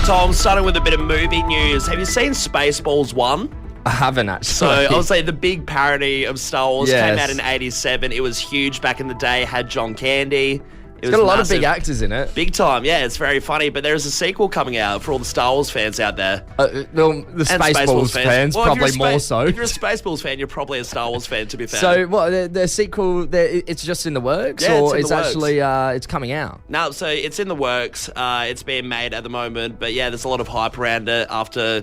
Tom, starting with a bit of movie news. Have you seen Spaceballs 1? I haven't actually. So I would say the big parody of Star Wars came out Yes. in 87. It was huge back in the day, had John Candy. It It's got a lot massive. of big actors in it. Big time, yeah, it's very funny. But there's a sequel coming out for all the Star Wars fans out there. The And Spaceballs fans, Well, if probably you're a more so. If you're a Spaceballs fan, you're probably a Star Wars fan, to be fair. So what? The sequel? It's just in the works, Yeah, or it's in the works. actually it's coming out. No, so it's in the works. It's being made at the moment. But yeah, there's a lot of hype around it after,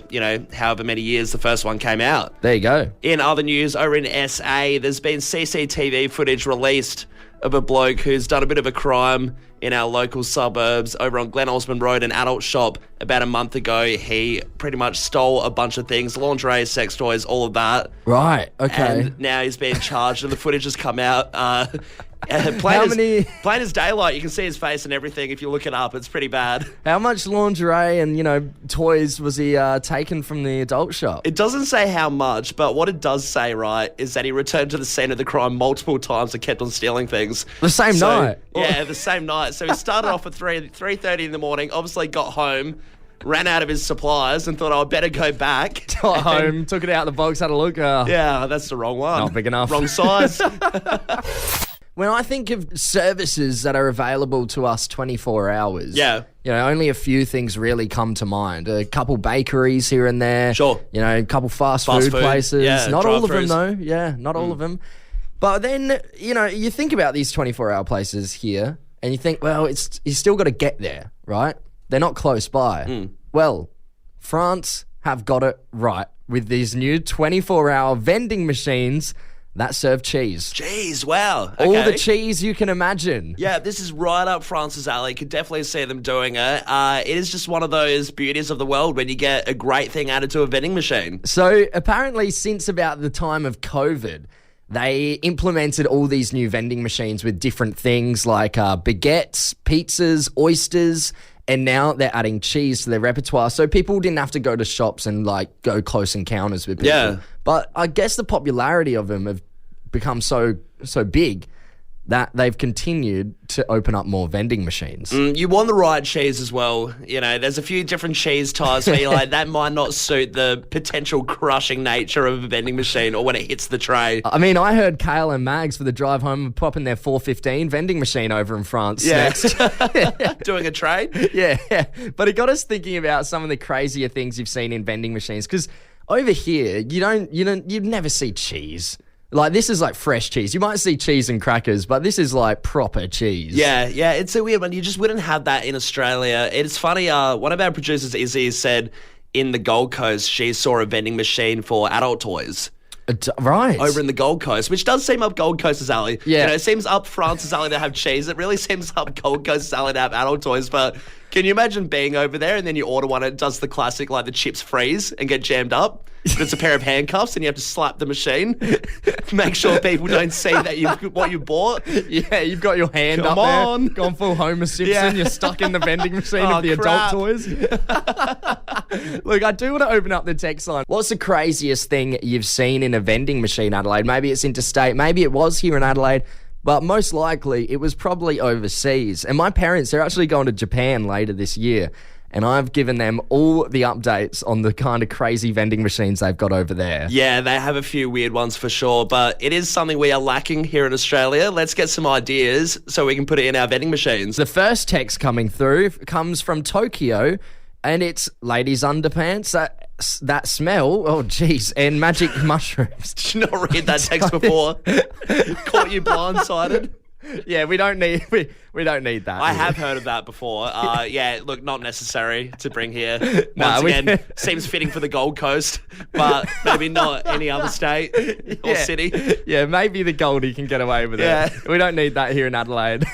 however many years the first one came out. There you go. In other news, over in SA, there's been CCTV footage released of a bloke who's done a bit of a crime in our local suburbs over on Glen Osmond Road, an adult shop. About a month ago, he pretty much stole a bunch of things, lingerie, sex toys, all of that. Right. Okay. And now he's being charged, and the footage has come out. many- Plain as daylight. You can see his face and everything. If you look it up, it's pretty bad. How much lingerie and toys was he taken from the adult shop? It doesn't say how much, but what it does say, right, is that he returned to the scene of the crime multiple times and kept on stealing things. The same night? Yeah, the same night. So he started off at 3:30 in the morning, obviously got home, ran out of his supplies and thought, I better go back. Got home, took it out of the box, had a look. Yeah, that's the wrong one. Not big enough. Wrong size. When I think of services that are available to us 24 hours, only a few things really come to mind. A couple bakeries here and there. Sure. A couple fast food places. Yeah, not all of them, drive-thrus. though. Yeah, not all of them. But then, you think about these 24-hour places here, and you think, well, you still got to get there, right? They're not close by. Well, France have got it right with these new 24-hour vending machines that serve cheese. Jeez, wow. Okay. All the cheese you can imagine. Yeah, this is right up France's alley. Could definitely see them doing it. It is just one of those beauties of the world when you get a great thing added to a vending machine. So apparently since about the time of COVID, they implemented all these new vending machines with different things like baguettes, pizzas, oysters, and now they're adding cheese to their repertoire. So people didn't have to go to shops and go close encounters with people. Yeah. But I guess the popularity of them have become so big that they've continued to open up more vending machines. You want the right cheese as well. There's a few different cheese types where you're like, that might not suit the potential crushing nature of a vending machine or when it hits the tray. I mean, I heard Kale and Mags for the drive home popping their 415 vending machine over in France next. Doing a trade? Yeah. But it got us thinking about some of the crazier things you've seen in vending machines. Because over here, you'd never see cheese. This is like fresh cheese. You might see cheese and crackers, but this is like proper cheese. Yeah, it's a weird one. You just wouldn't have that in Australia. It's funny, one of our producers, Izzy, said in the Gold Coast, she saw a vending machine for adult toys. Right. Over in the Gold Coast, which does seem up Gold Coast's alley. Yeah. It seems up France's alley to have cheese. It really seems up Gold Coast's alley to have adult toys. But can you imagine being over there and then you order one and it does the classic, the chips freeze and get jammed up? It's a pair of handcuffs and you have to slap the machine. Make sure people don't see that what you bought. Yeah, you've got your hand Come up on. there. Gone full Homer Simpson. Yeah. You're stuck in the vending machine Oh, of the crap. adult toys. Look, I do want to open up the text line. What's the craziest thing you've seen in a vending machine, Adelaide? Maybe it's interstate. Maybe it was here in Adelaide. But most likely, it was probably overseas. And my parents, they're actually going to Japan later this year. And I've given them all the updates on the kind of crazy vending machines they've got over there. Yeah, they have a few weird ones for sure, but it is something we are lacking here in Australia. Let's get some ideas so we can put it in our vending machines. The first text coming through comes from Tokyo, and it's ladies' underpants. That smell, oh geez, and magic mushrooms. Did you not read that text before? Caught you blindsided. Yeah, we don't need that. I have heard of that before. Look, not necessary to bring here. Once again, seems fitting for the Gold Coast, but maybe not any other state or city. Yeah, maybe the Goldie can get away with it. We don't need that here in Adelaide.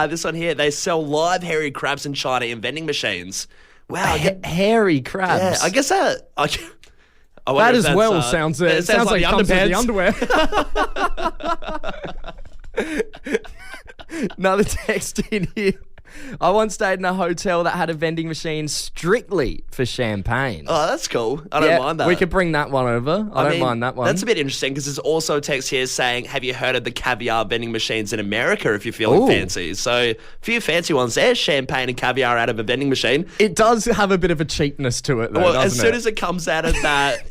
This one here, they sell live hairy crabs in China in vending machines. Wow, hairy crabs. Yeah, I guess that. That as well sounds like the comes with the underpants. underwear. Another text in here. I once stayed in a hotel that had a vending machine strictly for champagne. Oh, that's cool. I don't mind that. We could bring that one over. I don't mind that one. That's a bit interesting because there's also a text here saying, have you heard of the caviar vending machines in America if you're feeling fancy? So, for your fancy ones, there's champagne and caviar out of a vending machine. It does have a bit of a cheapness to it, though, Well, doesn't as soon it? as it comes out of that,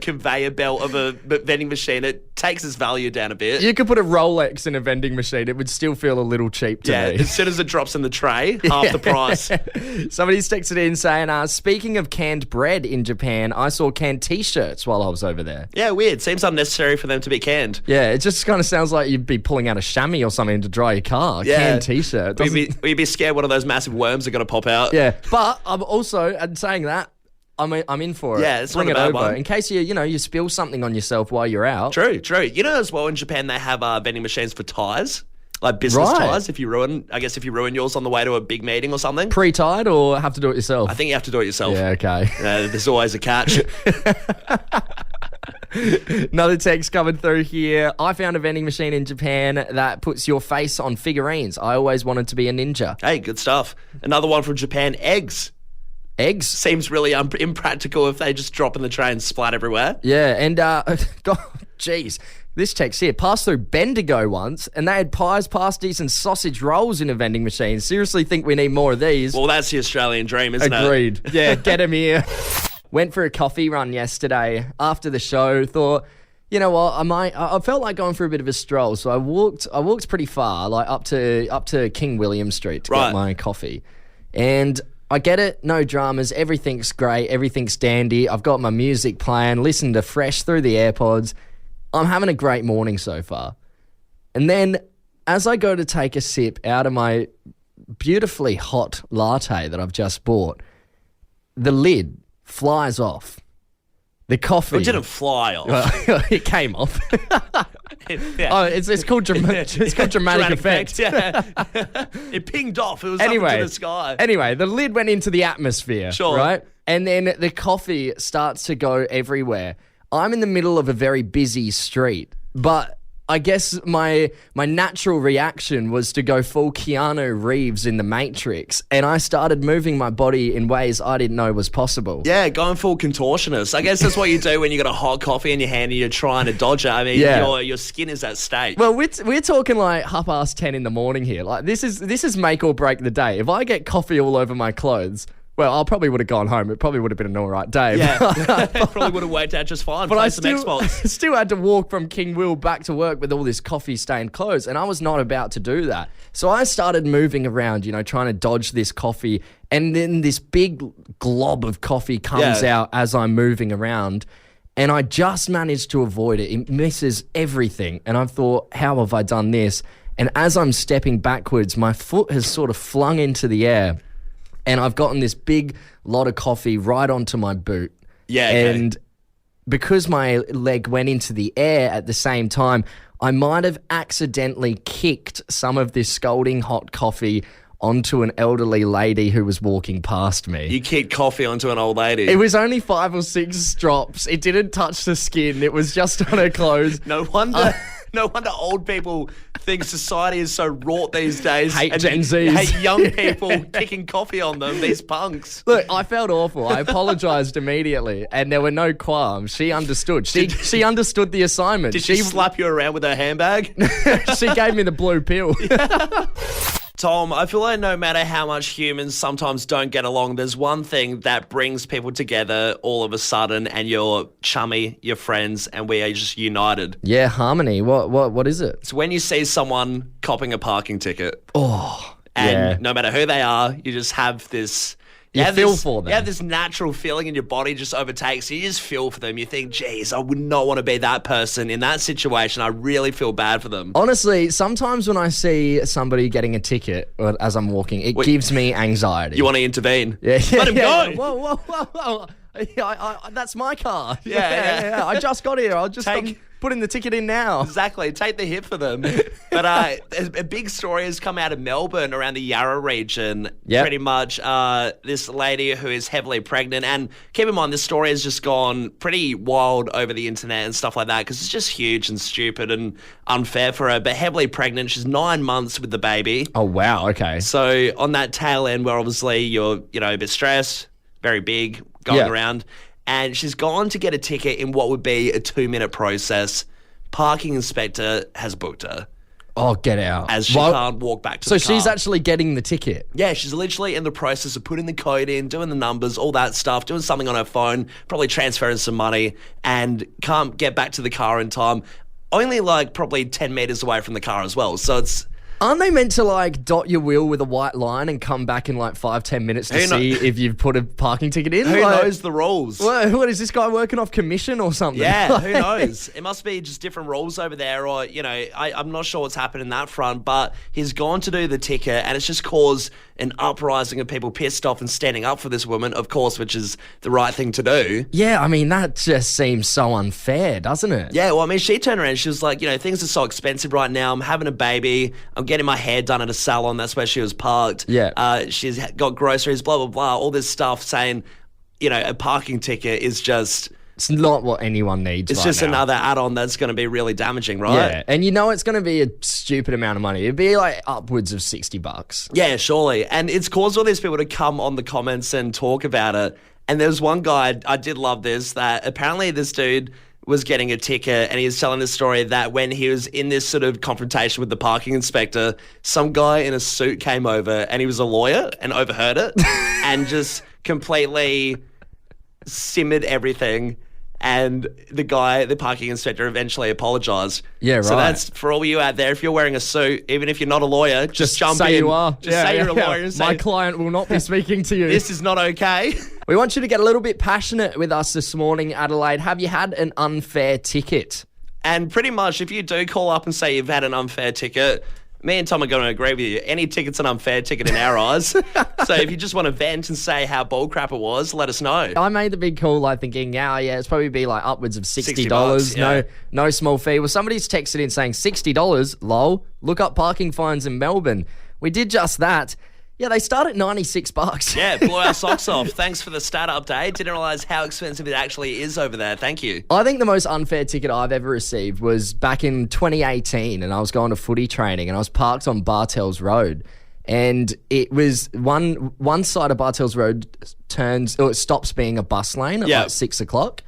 conveyor belt of a vending machine, it takes its value down a bit. You could put a Rolex in a vending machine. It would still feel a little cheap to me. As soon as it drops in the tray, half the price. Somebody's texted in saying, speaking of canned bread in Japan, I saw canned T-shirts while I was over there. Yeah, weird. Seems unnecessary for them to be canned. Yeah, it just kind of sounds like you'd be pulling out a chamois or something to dry your car. Yeah. Canned T-shirt. We'd be scared one of those massive worms are going to pop out. Yeah, but I'm also, and saying that, I'm in for it. Yeah, it's Bring not a it bad over one. in case you spill something on yourself while you're out. True. As well, in Japan, they have vending machines for tyres. Like business Right. tyres, if you ruin yours on the way to a big meeting or something. Pre-tied or have to do it yourself? I think you have to do it yourself. Yeah, okay. There's always a catch. Another text coming through here. I found a vending machine in Japan that puts your face on figurines. I always wanted to be a ninja. Hey, good stuff. Another one from Japan, eggs. Eggs? Seems really impractical if they just drop in the tray and splat everywhere. Yeah, and God, jeez. This text here, passed through Bendigo once, and they had pies, pasties, and sausage rolls in a vending machine. Seriously think we need more of these. Well, that's the Australian dream, isn't it? Agreed. Yeah, get them here. Went for a coffee run yesterday after the show. Thought, you know what, I felt like going for a bit of a stroll, so I walked pretty far, like up to King William Street to get my coffee. And I get it, no dramas, everything's great, everything's dandy. I've got my music playing, listening to Fresh through the AirPods. I'm having a great morning so far. And then as I go to take a sip out of my beautifully hot latte that I've just bought, the lid flies off. The coffee... It didn't fly off. It came off. Yeah. Oh, it's called dramatic effect. Yeah. It pinged off. It was up into the sky. Anyway, the lid went into the atmosphere, Sure. right? And then the coffee starts to go everywhere. I'm in the middle of a very busy street, but I guess my natural reaction was to go full Keanu Reeves in The Matrix, and I started moving my body in ways I didn't know was possible. Yeah, going full contortionist. I guess that's what you do when you got a hot coffee in your hand and you're trying to dodge it. I mean, your skin is at stake. Well, we're talking like 10:30 in the morning here. Like this is make or break the day. If I get coffee all over my clothes, well, I probably would have gone home. It probably would have been an all right day. Yeah, probably would have worked out just fine. But Play I some Xbox. still had to walk from King Will back to work with all this coffee-stained clothes, and I was not about to do that. So I started moving around, trying to dodge this coffee, and then this big glob of coffee comes out as I'm moving around, and I just managed to avoid it. It misses everything, and I thought, how have I done this? And as I'm stepping backwards, my foot has sort of flung into the air, and I've gotten this big lot of coffee right onto my boot. Yeah, okay. And because my leg went into the air at the same time, I might have accidentally kicked some of this scalding hot coffee onto an elderly lady who was walking past me. You kicked coffee onto an old lady. It was only 5 or 6 drops. It didn't touch the skin. It was just on her clothes. No wonder old people think society is so wrought these days. Hate Gen Zs. Hate young people kicking coffee on them, these punks. Look, I felt awful. I apologised immediately, and there were no qualms. She understood. She understood the assignment. Did she slap you around with her handbag? She gave me the blue pill. Tom, I feel like no matter how much humans sometimes don't get along, there's one thing that brings people together all of a sudden, and you're chummy, you're friends, and we are just united. Yeah, harmony. What is it? It's when you see someone copping a parking ticket. Oh, And no matter who they are, you just have this... You feel for them. You have this natural feeling in your body just overtakes you. You just feel for them. You think, geez, I would not want to be that person in that situation. I really feel bad for them. Honestly, sometimes when I see somebody getting a ticket as I'm walking, it gives me anxiety. You want to intervene? Yeah. Let him go. Whoa. That's my car. Yeah. I just got here. I'll just putting the ticket in now. Exactly. Take the hit for them. But a big story has come out of Melbourne around the Yarra region. Yep. Pretty much this lady who is heavily pregnant. And keep in mind, this story has just gone pretty wild over the internet and stuff like that because it's just huge and stupid and unfair for her. But heavily pregnant. She's 9 months with the baby. Oh, wow. Okay. So on that tail end where obviously you're, a bit stressed, very big, going around. And she's gone to get a ticket in what would be a 2-minute process. Parking inspector has booked her. Oh, get out. As she can't walk back to the car. So she's actually getting the ticket? Yeah, she's literally in the process of putting the code in, doing the numbers, all that stuff, doing something on her phone, probably transferring some money, and can't get back to the car in time. Only probably 10 metres away from the car as well. So it's... Aren't they meant to dot your wheel with a white line and come back in 5-10 minutes to see if you've put a parking ticket in? Who knows the rules? What is this guy working off commission or something? Yeah, who knows? It must be just different rules over there, or I'm not sure what's happened in that front. But he's gone to do the ticket, and it's just caused an uprising of people pissed off and standing up for this woman, of course, which is the right thing to do. Yeah, I mean that just seems so unfair, doesn't it? Yeah, well, I mean, she turned around and she was like, things are so expensive right now. I'm having a baby. I'm getting my hair done at a salon. That's where she was parked. Yeah. She's got groceries, blah, blah, blah. All this stuff saying, a parking ticket is just... It's not what anyone needs. It's just another add-on that's going to be really damaging, right? Yeah, and it's going to be a stupid amount of money. It'd be upwards of $60. Yeah, surely. And it's caused all these people to come on the comments and talk about it. And there's one guy, I did love this, that apparently this dude was getting a ticket and he was telling this story that when he was in this sort of confrontation with the parking inspector, some guy in a suit came over and he was a lawyer and overheard it and just completely simmered everything. And the parking inspector eventually apologised. Yeah, right. So that's for all you out there. If you're wearing a suit, even if you're not a lawyer, just jump say in. You are. Just say you're a lawyer and say, my client will not be speaking to you. This is not okay. We want you to get a little bit passionate with us this morning, Adelaide. Have you had an unfair ticket? And pretty much, if you do call up and say you've had an unfair ticket, me and Tom are going to agree with you. Any ticket's an unfair ticket in our eyes. So if you just want to vent and say how bullcrap it was, let us know. I made the big call, thinking, it's probably be upwards of $60. $60, yeah. No small fee. Well, somebody's texted in saying $60, lol, look up parking fines in Melbourne. We did just that. Yeah, they start at $96. Yeah, blew our socks off. Thanks for the stat update. Didn't realise how expensive it actually is over there. Thank you. I think the most unfair ticket I've ever received was back in 2018, and I was going to footy training, and I was parked on Bartels Road. And it was one side of Bartels Road it stops being a bus lane at 6 o'clock.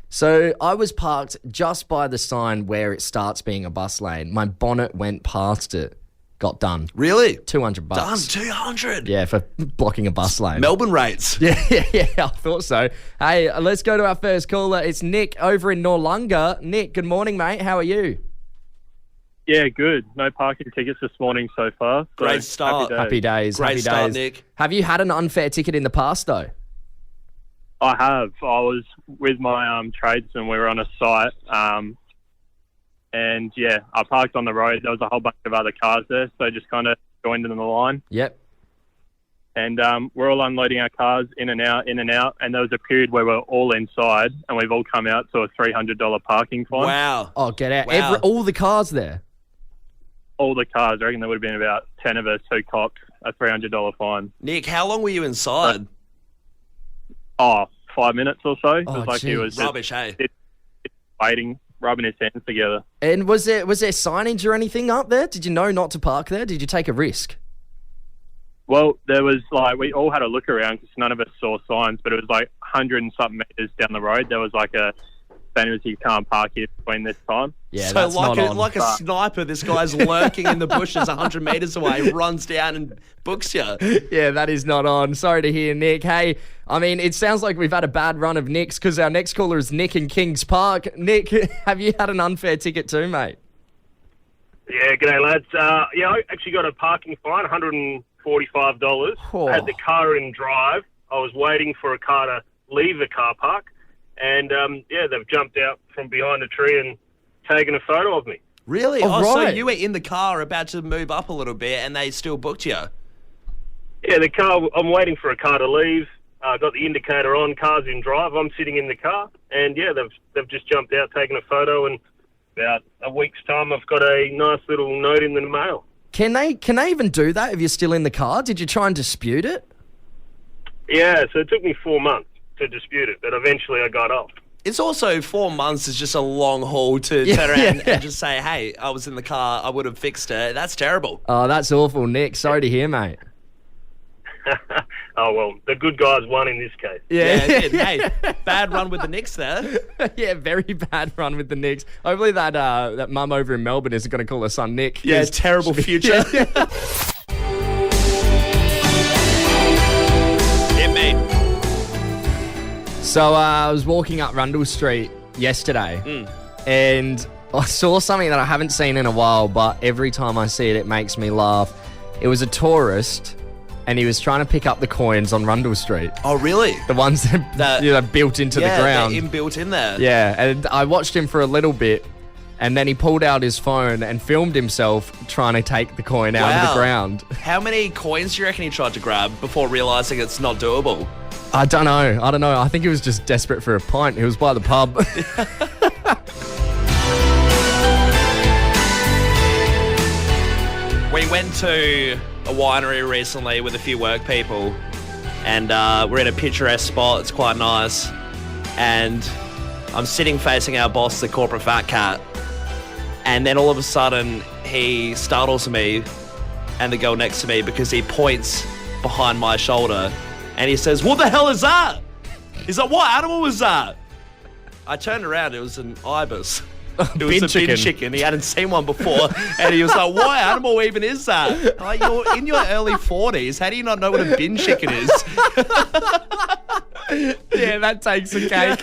So I was parked just by the sign where it starts being a bus lane. My bonnet went past it. Got done. Really? $200. Done? 200? Yeah, for blocking a bus lane. Melbourne rates. Yeah, I thought so. Hey, let's go to our first caller. It's Nick over in Noarlunga. Nick, good morning, mate. How are you? Yeah, good. No parking tickets this morning so far. So Great start. Happy days. Great start, Nick. Have you had an unfair ticket in the past, though? I have. I was with my tradesman. We were on a site. And I parked on the road. There was a whole bunch of other cars there, so just kind of joined in the line. Yep. And we're all unloading our cars in and out. And there was a period where we're all inside, and we've all come out to a $300 parking fine. Wow. Oh, get out. Wow. All the cars there? All the cars. I reckon there would have been about 10 of us who copped a $300 fine. Nick, how long were you inside? 5 minutes or so. It Oh, was he was just rubbish, hey? waiting, rubbing his hands together. And was there signage or anything up there? Did you know not to park there? Did you take a risk? Well, there was we all had a look around because none of us saw signs, but it was 100 and something meters down the road. There was a saying you can't park here between this time. Yeah, so that's not on. like a sniper, this guy's lurking in the bushes 100 metres away, runs down and books you. Yeah, that is not on. Sorry to hear, Nick. Hey, I mean, it sounds like we've had a bad run of Nicks because our next caller is Nick in Kings Park. Nick, have you had an unfair ticket too, mate? Yeah, g'day, lads. I actually got a parking fine, $145. Oh. I had the car in drive. I was waiting for a car to leave the car park. And, they've jumped out from behind a tree and taken a photo of me. Really? Oh, So right. you were in the car about to move up a little bit and they still booked you? Yeah, the car, I'm waiting for a car to leave. got the indicator on, car's in drive. I'm sitting in the car, and yeah, they've just jumped out, taken a photo, and about a week's time, I've got a nice little note in the mail. Can they even do that if you're still in the car? Did you try and dispute it? Yeah, so it took me 4 months to dispute it, but eventually I got off. It's also 4 months is just a long haul to turn around and just say, hey, I was in the car, I would have fixed it. That's terrible. Oh, that's awful, Nick. Sorry to hear, mate. Oh, well, the good guys won in this case. Yeah, it did. Hey, bad run with the Knicks there. Yeah, very bad run with the Knicks. Hopefully that mum over in Melbourne isn't going to call her son Nick. Yeah, terrible future. Hit me. So I was walking up Rundle Street yesterday and I saw something that I haven't seen in a while, but every time I see it, it makes me laugh. It was a tourist and he was trying to pick up the coins on Rundle Street. Oh, really? The ones that built into the ground. Yeah, inbuilt in there. Yeah, and I watched him for a little bit and then he pulled out his phone and filmed himself trying to take the coin out of the ground. How many coins do you reckon he tried to grab before realising it's not doable? I don't know. I think he was just desperate for a pint. He was by the pub. We went to a winery recently with a few work people and we're in a picturesque spot. It's quite nice. And I'm sitting facing our boss, the corporate fat cat. And then all of a sudden he startles me and the girl next to me because he points behind my shoulder and he says, "What the hell is that?" He's like, "What animal was that?" I turned around, it was an ibis. It was a bin chicken. He hadn't seen one before. And he was like, "What animal even is that?" I'm like, you're in your early 40s. How do you not know what a bin chicken is? Yeah, that takes a cake.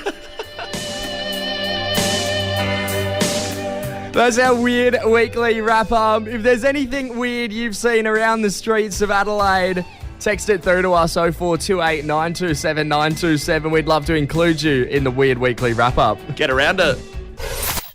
That's our weird weekly wrap-up. If there's anything weird you've seen around the streets of Adelaide, text it through to us 0428 927 927. We'd love to include you in the weird weekly wrap-up. Get around it.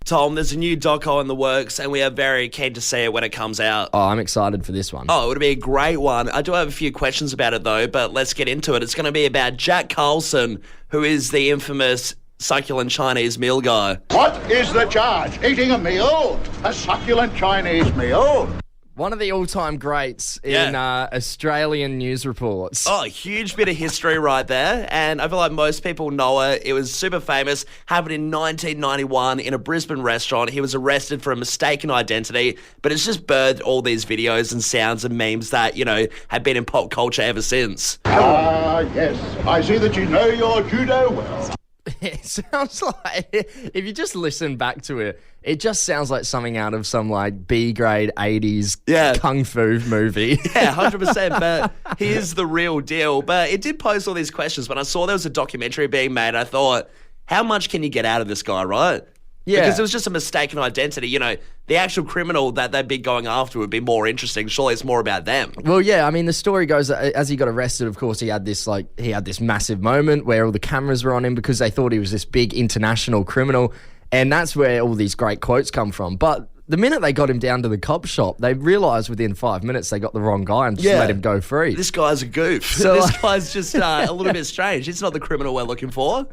Tom, there's a new doco in the works and we are very keen to see it when it comes out. Oh, I'm excited for this one. Oh, it would be a great one. I do have a few questions about it though, but let's get into it. It's going to be about Jack Carlson, who is the infamous succulent Chinese meal guy. What is the charge? Eating a meal? A succulent Chinese meal? One of the all-time greats in Australian news reports. Oh, a huge bit of history right there. And I feel like most people know it. It was super famous. Happened in 1991 in a Brisbane restaurant. He was arrested for a mistaken identity, but it's just birthed all these videos and sounds and memes that, you know, have been in pop culture ever since. Ah, yes. I see that you know your judo well. It sounds like, if you just listen back to it, it just sounds like something out of some like B-grade 80s kung fu movie. Yeah, 100%. But he is the real deal. But it did pose all these questions. When I saw there was a documentary being made, I thought, how much can you get out of this guy, right? Yeah. Because it was just a mistaken identity. You know, the actual criminal that they'd be going after would be more interesting. Surely it's more about them. Well, yeah, I mean, the story goes that as he got arrested, of course, he had this massive moment where all the cameras were on him because they thought he was this big international criminal. And that's where all these great quotes come from. But the minute they got him down to the cop shop, they realised within 5 minutes they got the wrong guy and just let him go free. This guy's a goof. So this guy's just a little bit strange. He's not the criminal we're looking for.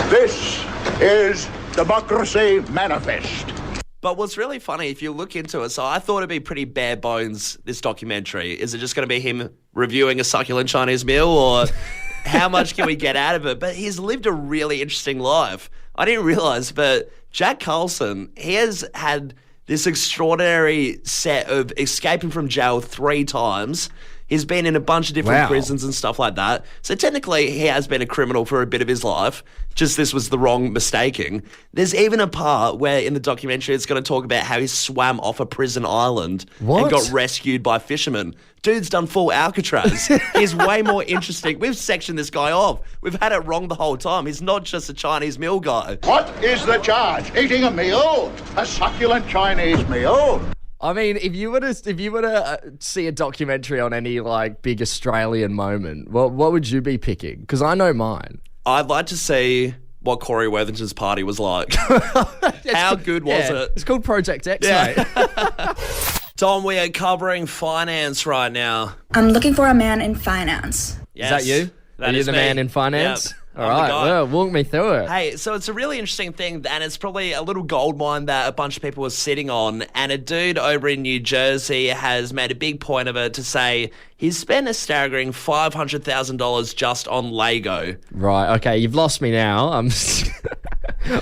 This is Democracy Manifest. But what's really funny, if you look into it, so I thought it'd be pretty bare bones, this documentary. Is it just going to be him reviewing a succulent Chinese meal, or how much can we get out of it? But he's lived a really interesting life. I didn't realise, but Jack Carlson, he has had this extraordinary set of escaping from jail 3 times. He's been in a bunch of different prisons and stuff like that. So technically, he has been a criminal for a bit of his life. Just this was the wrong mistaking. There's even a part where in the documentary it's going to talk about how he swam off a prison island and got rescued by fishermen. Dude's done full Alcatraz. He's way more interesting. We've sectioned this guy off. We've had it wrong the whole time. He's not just a Chinese meal guy. What is the charge? Eating a meal? A succulent Chinese meal? I mean, if you were to see a documentary on any like big Australian moment, what would you be picking? Because I know mine. I'd like to see what Corey Worthington's party was like. How good was it? It's called Project X, mate. Tom, we are covering finance right now. I'm looking for a man in finance. Yes. Is that you? That Are you is the me. man in finance? Yep. All I'm the right, guy. well, walk me through it. Hey, so it's a really interesting thing, and it's probably a little gold mine that a bunch of people were sitting on. And a dude over in New Jersey has made a big point of it to say he's spent a staggering $500,000 just on Lego. Right, okay, you've lost me now.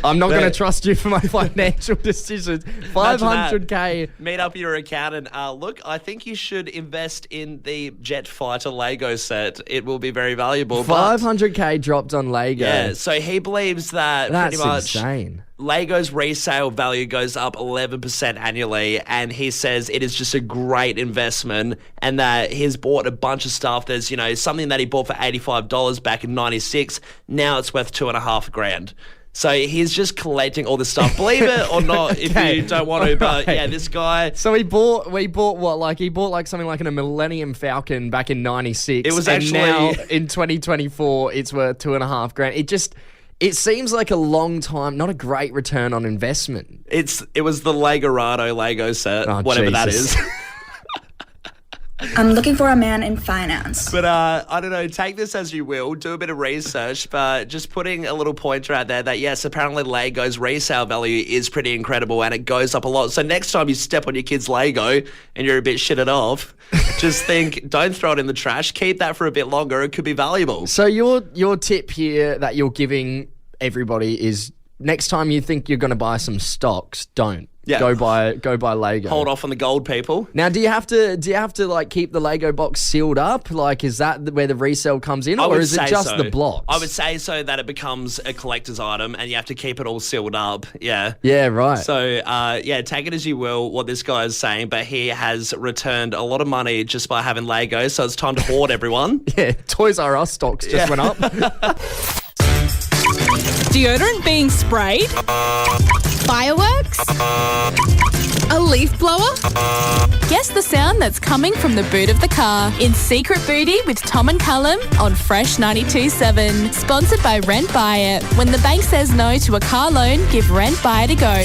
I'm not going to trust you for my financial decisions. 500K. Meet up your accountant. Look, I think you should invest in the Jet Fighter Lego set. It will be very valuable. 500K dropped on Lego. Yeah, so he believes that That's pretty much insane. Lego's resale value goes up 11% annually, and he says it is just a great investment, and that he's bought a bunch of stuff. There's, something that he bought for $85 back in '96. Now it's worth $2,500. So he's just collecting all this stuff. Believe it or not, if you don't want to. But yeah, this guy. So we bought what? Like he bought like something like a Millennium Falcon back in '96. It was and actually now in 2024, it's worth $2,500. It seems like a long time, not a great return on investment. It was the Legorado Lego set, Oh, whatever that Jesus. is. I'm looking for a man in finance. But I don't know, take this as you will, do a bit of research, but just putting a little pointer out there that yes, apparently Lego's resale value is pretty incredible and it goes up a lot. So next time you step on your kid's Lego and you're a bit shitted off, just think, don't throw it in the trash, keep that for a bit longer, it could be valuable. So your tip here that you're giving everybody is next time you think you're going to buy some stocks, don't. Yeah. Go buy Lego. Hold off on the gold, people. Now, do you have to like keep the Lego box sealed up? Like, is that where the resale comes in, or is it just the blocks? I would say so that it becomes a collector's item, and you have to keep it all sealed up. Yeah. Yeah, right. So, take it as you will, what this guy is saying, but he has returned a lot of money just by having Lego, so it's time to hoard, everyone. Yeah, Toys R Us stocks just went up. Deodorant being sprayed? Fireworks? A leaf blower? Guess the sound that's coming from the boot of the car in Secret Booty with Tom and Callum on Fresh 92.7. Sponsored by Rent Buy It. When the bank says no to a car loan, give Rent Buy It a go.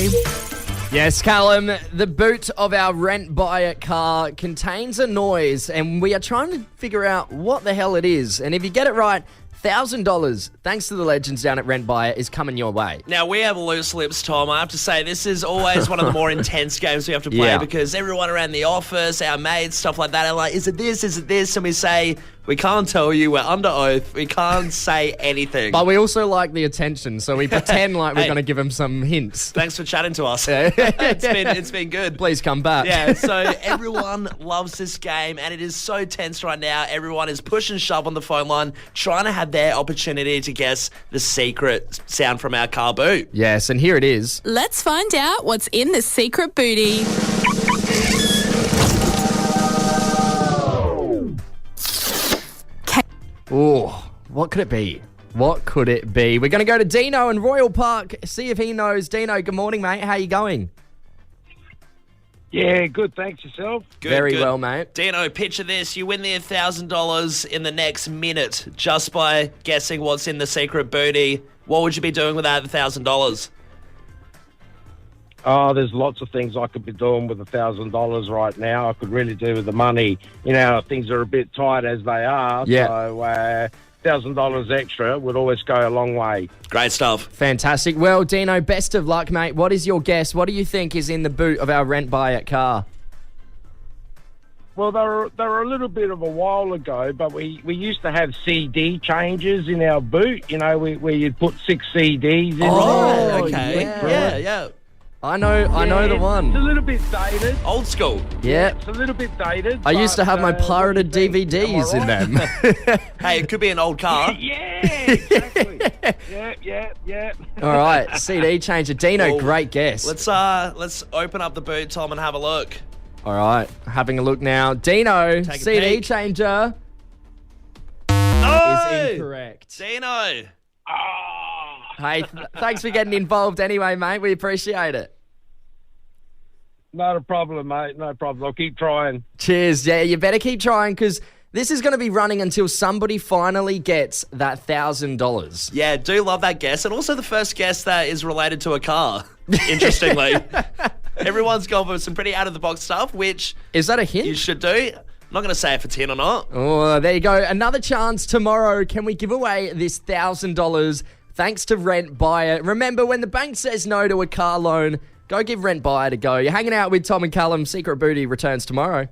Yes, Callum, the boot of our Rent Buy It car contains a noise, and we are trying to figure out what the hell it is. And if you get it right, $1,000, thanks to the legends down at Rent Buy It, is coming your way. Now, we have loose lips, Tom. I have to say, this is always one of the more intense games we have to play because everyone around the office, our mates, stuff like that, are like, is it this, is it this? And we say, we can't tell you, we're under oath, we can't say anything. But we also like the attention, so we pretend like we're going to give them some hints. Thanks for chatting to us. It's been good. Please come back. Yeah, so everyone loves this game, and it is so tense right now. Everyone is push and shove on the phone line, trying to have their opportunity to guess the secret sound from our car boot. Yes, and here it is. Let's find out what's in the secret booty. Oh, what could it be? What could it be? We're going to go to Dino in Royal Park, see if he knows. Dino, good morning, mate. How you going? Yeah, good. Thanks yourself. Good, Very good. well, mate. Dino, picture this. You win the $1,000 in the next minute just by guessing what's in the secret booty. What would you be doing with that $1,000? Oh, there's lots of things I could be doing with $1,000 right now. I could really do with the money. You know, things are a bit tight as they are. Yeah. So $1,000 extra would always go a long way. Great stuff. Fantastic. Well, Dino, best of luck, mate. What is your guess? What do you think is in the boot of our Rent Buy It car? Well, they were a little bit of a while ago, but we used to have CD changes in our boot, you know, where you'd put 6 CDs in. Oh, there. okay. Yeah. I know the one. It's a little bit dated. Old school. Yeah. It's a little bit dated. I used to have my pirated what do you think? DVDs Am I in right? them. Hey, it could be an old car. Yeah, exactly. yeah. All right, CD changer. Dino, Well, great guess. Let's open up the boot, Tom, and have a look. All right, having a look now. Dino, Take a CD peek. changer No! is incorrect. Dino. Hey, thanks for getting involved anyway, mate. We appreciate it. Not a problem, mate. No problem. I'll keep trying. Cheers. Yeah, you better keep trying because this is going to be running until somebody finally gets that $1,000. Yeah, do love that guess. And also the first guess that is related to a car, interestingly. Everyone's gone for some pretty out-of-the-box stuff, which Is that a hint? you should do. I'm not going to say if it's in or not. Oh, there you go. Another chance tomorrow. Can we give away this $1,000 thanks to Rent Buy It? Remember, when the bank says no to a car loan, go give Rent Buy It a go. You're hanging out with Tom and Callum. Secret Booty returns tomorrow.